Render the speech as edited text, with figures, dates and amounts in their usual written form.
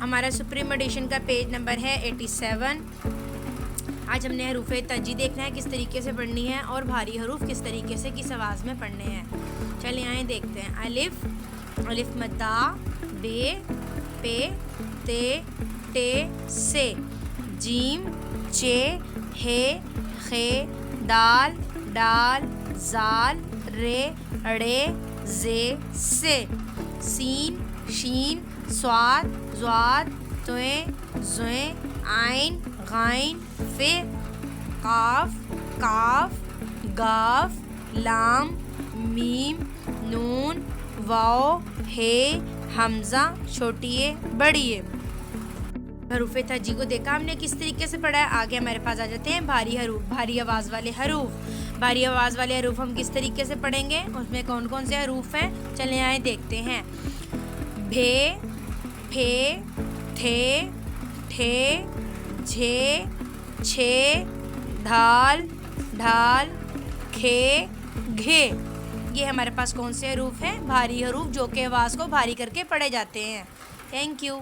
ہمارا supreme edition کا page number ہے 87۔ آج ہم نے حروف تہجی دیکھنا ہے کس طریقے سے پڑھنی ہے اور بھاری حروف کس طریقے سے کس آواز میں پڑھنے ہیں۔ چلیں آئیں دیکھتے ہیں۔ الف، الف مدہ، بے، پے، تے، ٹے، سے، جیم، چے، ہے، خے، دال، ڈال، زال، رے، اڑے، زے، سے، سین، شین، صاد، ضاد، طویں، زویں، عین، غائن، فے، قاف، کاف، گاف، لام، میم، نون، واو، ہے، حمزہ، چھوٹی ہے بڑی ہے۔ حروف تہجی کو دیکھا ہم نے کس طریقے سے پڑھا ہے۔ آگے ہمارے پاس آ جاتے ہیں بھاری حروف، بھاری آواز والے حروف۔ بھاری آواز والے حروف ہم کس طریقے سے پڑھیں گے، اس میں کون کون سے حروف ہیں، چلیں آئیں دیکھتے ہیں۔ بھے، پھے، تھے، ٹھے، جھے، چھے، دھال، ڈھال، کھے، گھے۔ یہ ہمارے پاس کون سے حروف ہیں، بھاری حروف جو کہ آواز کو بھاری کر کے پڑھے جاتے ہیں۔ Thank you.